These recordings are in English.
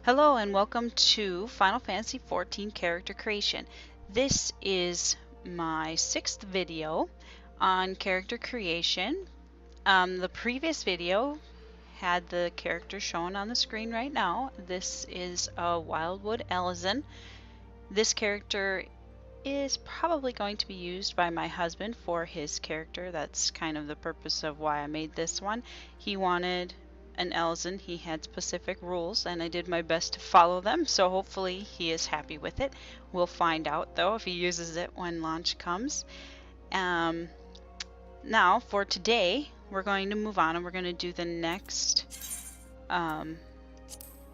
Hello and welcome to Final Fantasy XIV character creation. This is my 6th video on character creation. The previous video had the character shown on the screen right now. This is a Wildwood Elezen. This character is probably going to be used by my husband for his character. That's kind of the purpose of why I made this one. He wanted an Elezen. He had specific rules and I did my best to follow them, so hopefully he is happy with it. We'll find out though if he uses it when launch comes. Now for today we're going to move on and we're going to do the next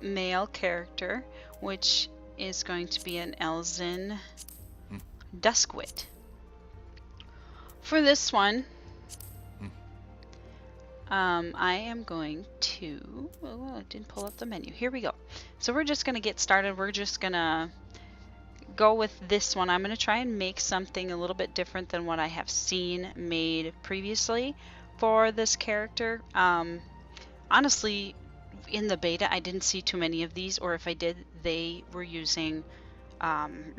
male character, which is going to be an Elezen Duskwight. For this one, I am going to, oh, I didn't pull up the menu. Here we go. So we're just going to get started. We're just going to go with this one. I'm going to try and make something a little bit different than what I have seen made previously for this character. Honestly, in the beta, I didn't see too many of these, or if I did, they were using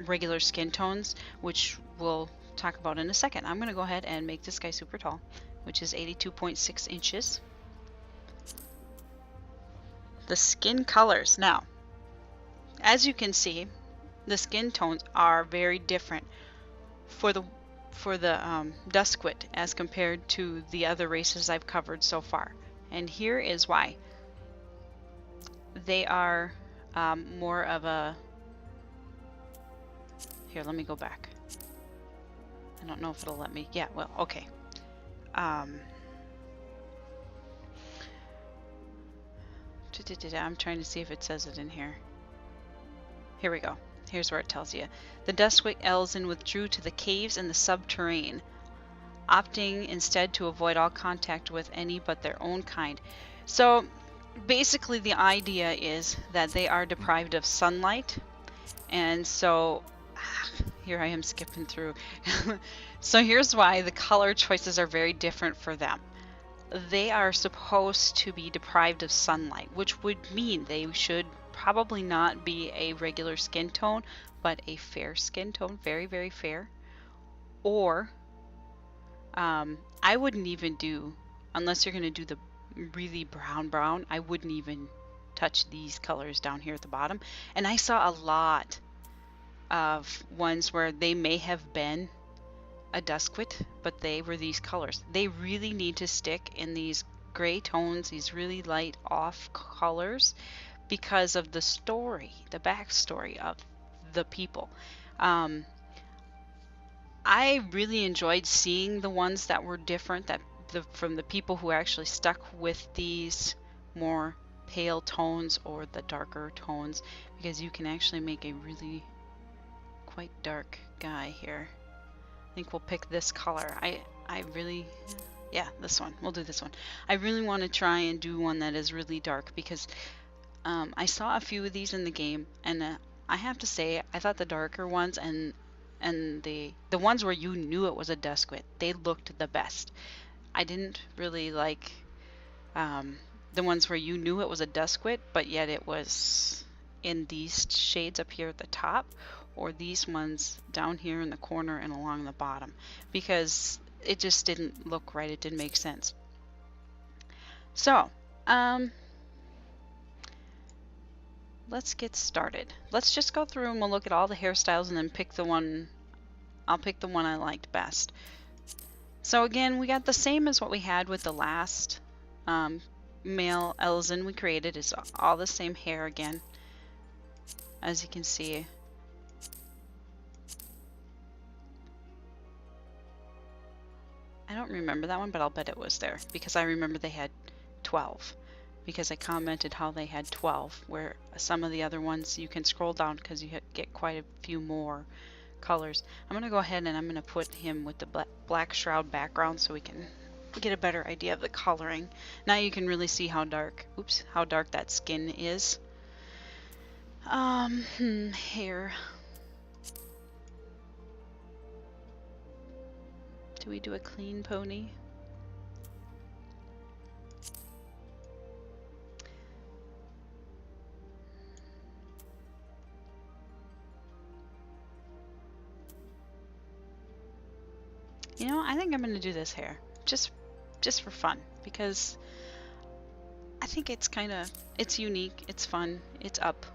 regular skin tones, which we'll talk about in a second. I'm going to go ahead and make this guy super tall, which is 82.6 inches. The skin colors. Now, as you can see, the skin tones are very different for the Duskwight as compared to the other races I've covered so far. And here is why. They are more of a... Here, let me go back. I don't know if it'll let me. Yeah, well, okay. I'm trying to see if it says it in here. Here we go. Here's where it tells you. The Duskwight Elezen withdrew to the caves and the subterrane, opting instead to avoid all contact with any but their own kind. So basically the idea is that they are deprived of sunlight, and so here I am skipping through. So here's why the color choices are very different for them. They are supposed to be deprived of sunlight, which would mean they should probably not be a regular skin tone, but a fair skin tone, very, very fair. Or I wouldn't even do, unless you're going to do the really brown, I wouldn't even touch these colors down here at the bottom. And I saw a lot of ones where they may have been a Duskwight, but they were these colors. They really need to stick in these gray tones, these really light off colors, because of the story, the backstory of the people. I really enjoyed seeing the ones that were different, from the people who actually stuck with these more pale tones or the darker tones, because you can actually make a really quite dark guy here. I think we'll pick this color. I really, yeah, this one. We'll do this one. I really want to try and do one that is really dark, because I saw a few of these in the game, and I have to say, I thought the darker ones and the ones where you knew it was a Duskwight, they looked the best. I didn't really like the ones where you knew it was a Duskwight, but yet it was in these shades up here at the top, or these ones down here in the corner and along the bottom, because it just didn't look right. It didn't make sense. So, let's get started. Let's just go through and we'll look at all the hairstyles and then pick the one. I'll pick the one I liked best. So again, we got the same as what we had with the last male Elezen we created. It's all the same hair again, as you can see. I don't remember that one, but I'll bet it was there, because I remember they had 12, because I commented how they had 12, where some of the other ones you can scroll down because you get quite a few more colors. I'm going to go ahead and I'm going to put him with the black shroud background so we can get a better idea of the coloring. Now you can really see how dark, oops, how dark that skin is. Hair. Do we do a clean pony? You know, I think I'm gonna do this hair just for fun, because I think it's it's unique, it's fun, it's up.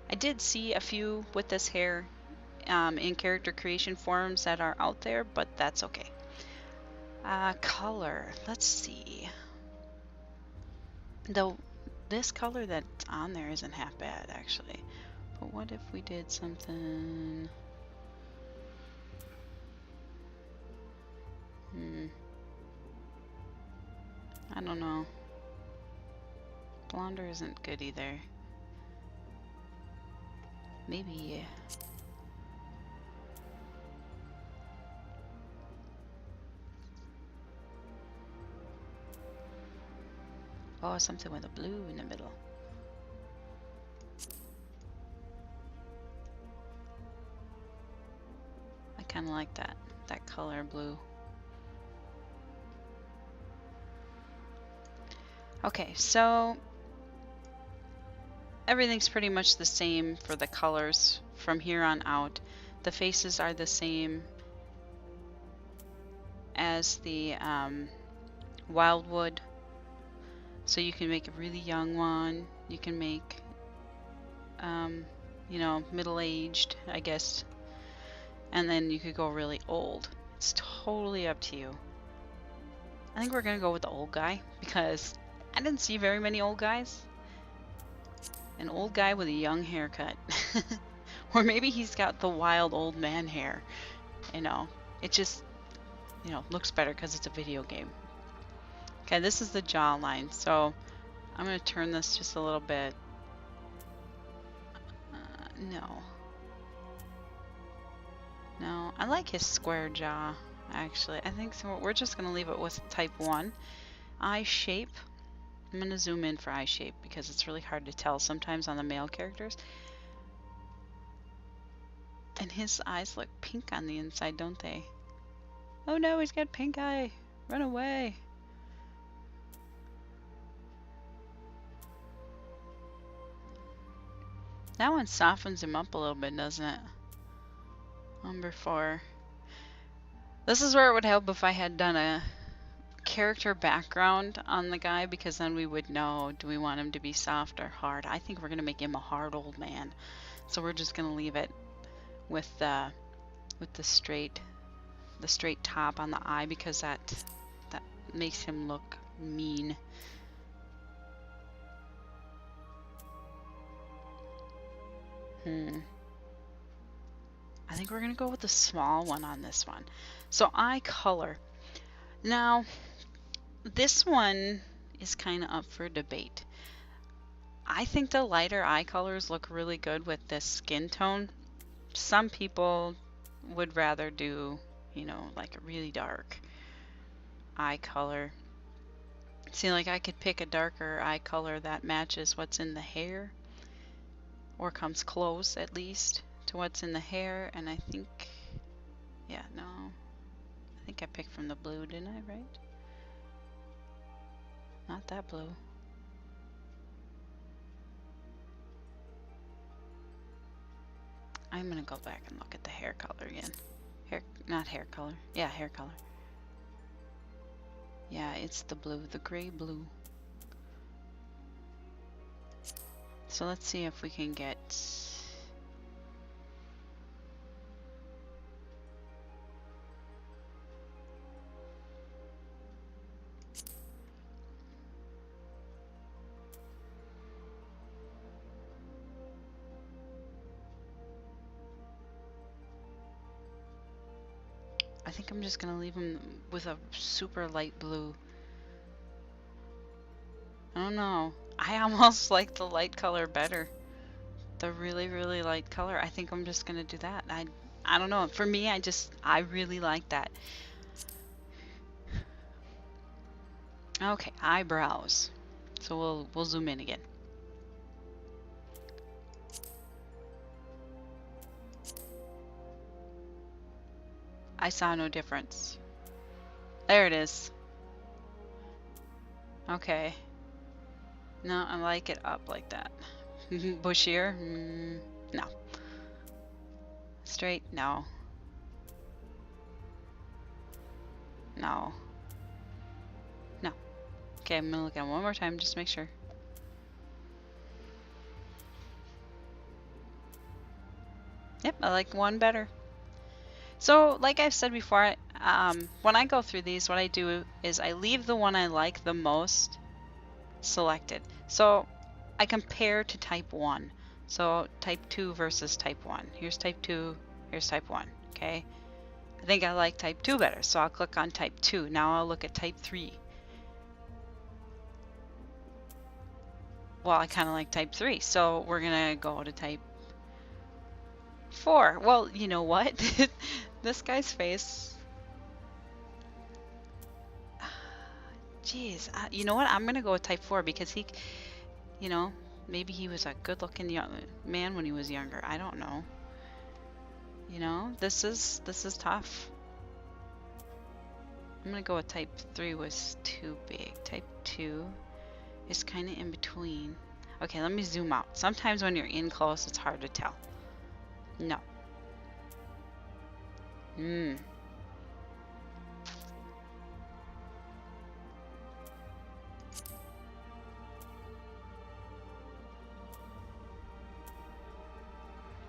I did see a few with this hair in character creation forums that are out there, but that's okay. Color, let's see. Though this color that's on there isn't half bad actually. But what if we did something? I don't know. Blonder isn't good either. Maybe. Oh, something with a blue in the middle. I kind of like that color blue. Okay, so everything's pretty much the same for the colors from here on out. The faces are the same as the Wildwood. So you can make a really young one. You can make, you know, middle-aged, I guess. And then you could go really old. It's totally up to you. I think we're gonna go with the old guy because I didn't see very many old guys. An old guy with a young haircut. Or maybe he's got the wild old man hair. You know, it just, you know, looks better because it's a video game. Okay, this is the jawline, so I'm going to turn this just a little bit. No, I like his square jaw, actually. I think so. We're just going to leave it with type 1. Eye shape. I'm going to zoom in for eye shape because it's really hard to tell sometimes on the male characters. And his eyes look pink on the inside, don't they? Oh no, he's got pink eye. Run away. That one softens him up a little bit, doesn't it? Number 4. This is where it would help if I had done a character background on the guy, because then we would know, do we want him to be soft or hard? I think we're going to make him a hard old man. So we're just going to leave it with the straight top on the eye, because that makes him look mean. I think we're gonna go with the small one on this one. So eye color. Now, this one is kind of up for debate. I think the lighter eye colors look really good with this skin tone. Some people would rather do, you know, like a really dark eye color. See, like I could pick a darker eye color that matches what's in the hair, or comes close at least to what's in the hair. And I think, yeah, no, I think I picked from the blue, didn't I, right? Not that blue. I'm gonna go back and look at the hair color again. Not hair color. Yeah, hair color. Yeah, it's the blue, the gray blue. So let's see if we can get... I think I'm just gonna leave him with a super light blue. I don't know. I almost like the light color better. The really, really light color. I think I'm just gonna do that. I don't know. For me, I really like that. Okay, eyebrows. So we'll zoom in again. I saw no difference. There it is. Okay. No, I like it up like that. Bushier? No. Straight? No. No. No. Okay, I'm gonna look at it one more time just to make sure. Yep, I like one better. So, like I've said before, when I go through these, what I do is I leave the one I like the most selected. So, I compare to type 1. So, type 2 versus type 1. Here's type 2, here's type 1, okay? I think I like type 2 better, so I'll click on type 2. Now I'll look at type 3. Well, I kind of like type 3, so we're gonna go to type 4. Well, you know what? This guy's face. Jeez, you know what? I'm gonna go with type 4 because he, you know, maybe he was a good-looking young man when he was younger. I don't know. You know, this is tough. I'm gonna go with type 3 was too big. Type 2 is kind of in between. Okay, let me zoom out. Sometimes when you're in close, it's hard to tell. No.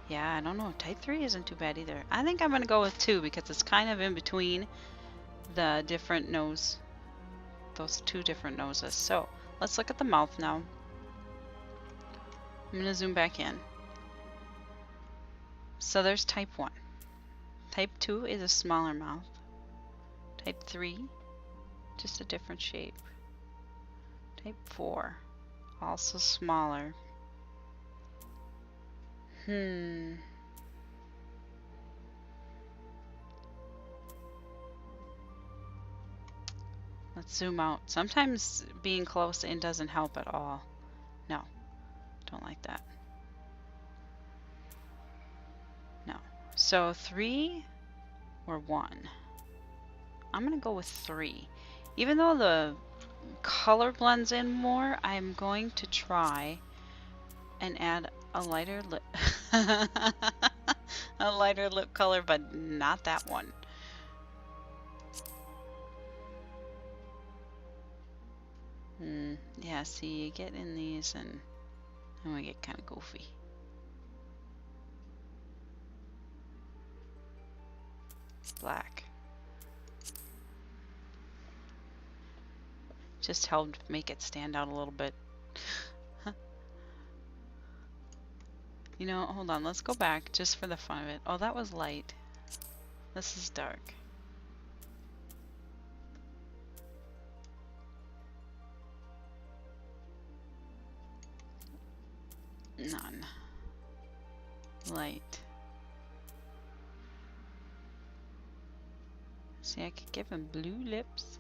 Yeah, I don't know. Type 3 isn't too bad either. I think I'm going to go with 2 because it's kind of in between the different nose, those two different noses. So let's look at the mouth now. I'm going to zoom back in. So there's type 1. Type 2 is a smaller mouth. Type 3, just a different shape. Type 4, also smaller. Let's zoom out. Sometimes being close in doesn't help at all. No, don't like that. No. So 3 or 1? I'm gonna go with 3. Even though the color blends in more, I'm going to try and add a lighter lip a lighter lip color, but not that one. Yeah, see, you get in these and we get kind of goofy. Black. Just helped make it stand out a little bit. You know, hold on, let's go back just for the fun of it. Oh, that was light. This is dark. None. Light. See, I could give him blue lips.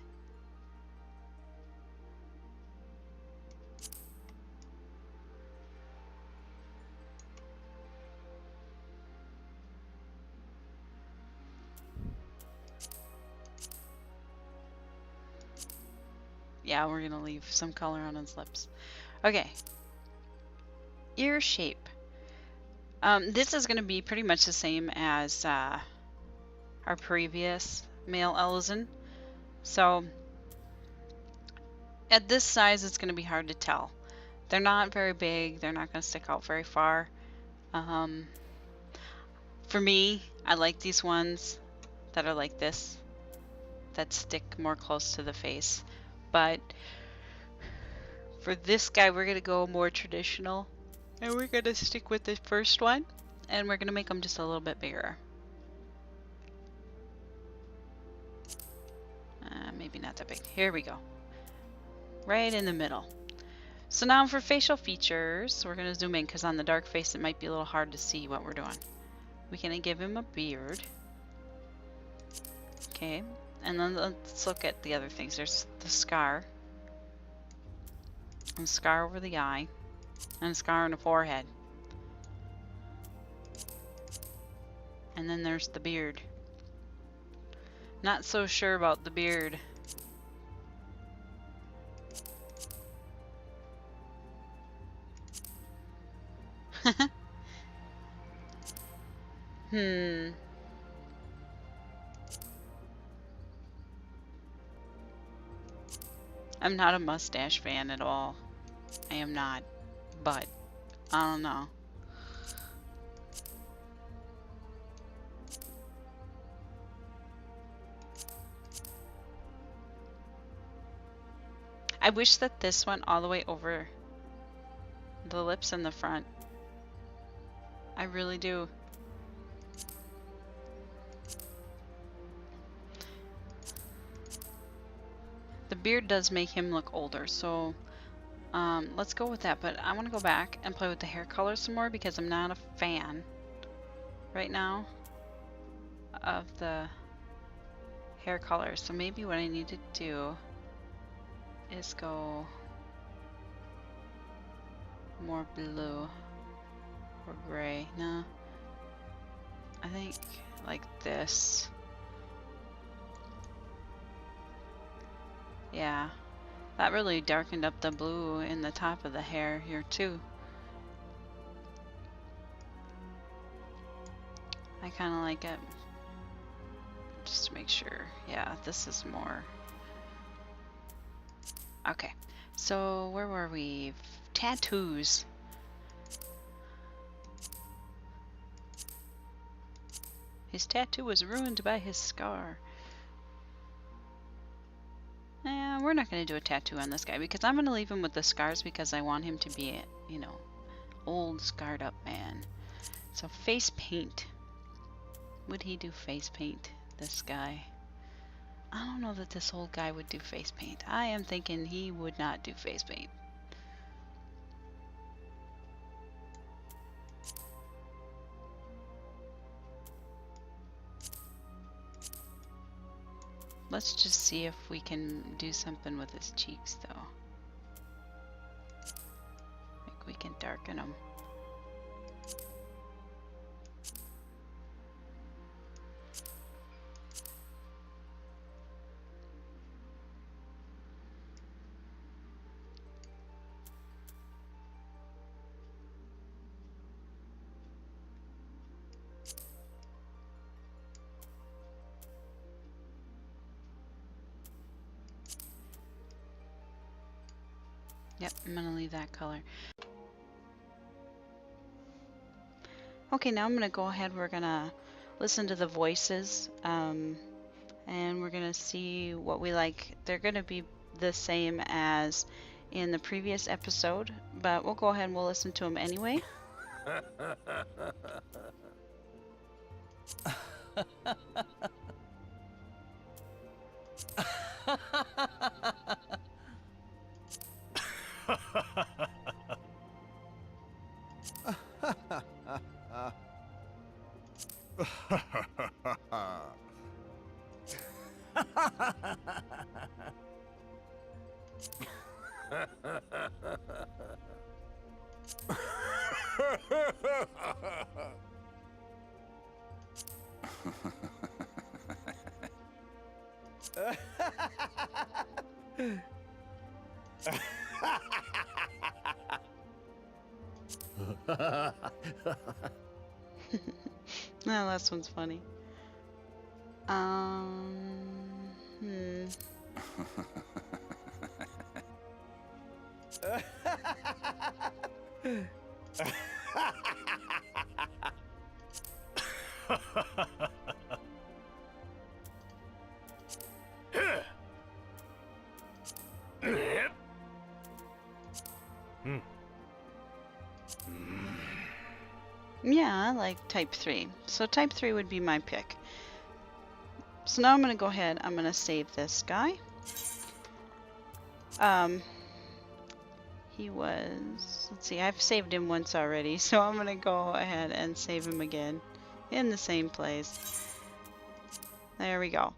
Yeah, we're gonna leave some color on his lips. Okay. Ear shape. This is gonna be pretty much the same as our previous male Elezen. So at this size, it's gonna be hard to tell. They're not very big. They're not gonna stick out very far. For me, I like these ones that are like this, that stick more close to the face. But for this guy, we're gonna go more traditional, and we're gonna stick with the first one, and we're gonna make them just a little bit bigger. Maybe not that big. Here we go. Right in the middle. So now for facial features, we're gonna zoom in because on the dark face, it might be a little hard to see what we're doing. We're gonna give him a beard. Okay, and then let's look at the other things. There's the scar. And scar over the eye. And a scar on the forehead. And then there's the beard. Not so sure about the beard. I'm not a mustache fan at all. I am not. But, I don't know. I wish that this went all the way over the lips in the front. I really do. The beard does make him look older, so let's go with that. But I want to go back and play with the hair color some more because I'm not a fan right now of the hair color. So maybe what I need to do is go more blue or gray. No, I think like this. Yeah, that really darkened up the blue in the top of the hair here too. I kind of like it. Just to make sure. Yeah, this is more. Okay, so where were we? Tattoos. His tattoo was ruined by his scar. Yeah, we're not going to do a tattoo on this guy because I'm going to leave him with the scars because I want him to be, you know, old scarred up man. So face paint. Would he do face paint, this guy? I don't know that this old guy would do face paint. I am thinking he would not do face paint. Let's just see if we can do something with his cheeks, though. Like we can darken them. Yep, I'm gonna leave that color. Okay, now I'm gonna go ahead. We're gonna listen to the voices, and we're gonna see what we like. They're gonna be the same as in the previous episode, but we'll go ahead and we'll listen to them anyway. No, last one's funny. Yeah, I like type 3. So type 3 would be my pick. So now I'm going to go ahead, I'm going to save this guy. He was, let's see, I've saved him once already, so I'm going to go ahead and save him again in the same place. There we go.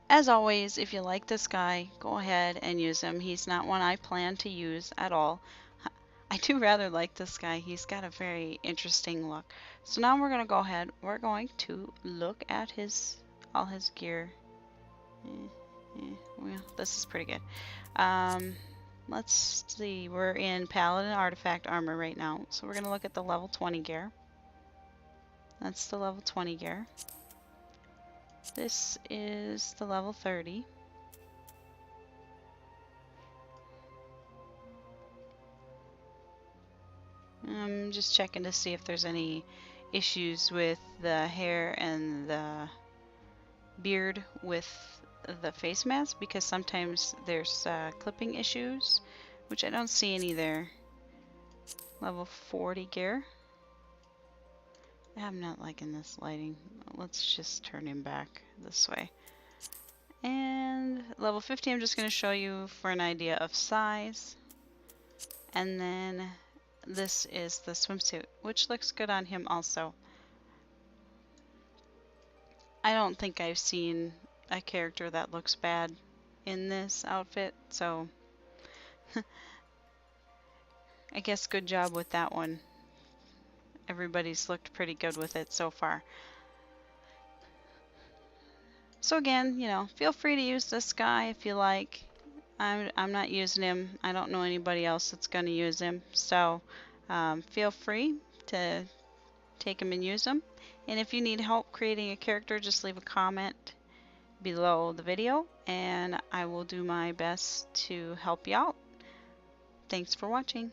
As always, if you like this guy, go ahead and use him. He's not one I plan to use at all. I do rather like this guy. He's got a very interesting look. So now we're going to go ahead. We're going to look at all his gear. Well, this is pretty good. Let's see. We're in Paladin Artifact Armor right now. So we're going to look at the level 20 gear. That's the level 20 gear. This is the level 30. I'm just checking to see if there's any issues with the hair and the beard with the face mask, because sometimes there's clipping issues, which I don't see any there. Level 40 gear. I'm not liking this lighting. Let's just turn him back this way. And level 50, I'm just going to show you for an idea of size. And then this is the swimsuit, which looks good on him also. I don't think I've seen a character that looks bad in this outfit, so I guess good job with that one. Everybody's looked pretty good with it so far. So again, you know, feel free to use this guy if you like. I'm not using him. I don't know anybody else that's going to use him. So feel free to take him and use him. And if you need help creating a character, just leave a comment below the video and I will do my best to help you out. Thanks for watching.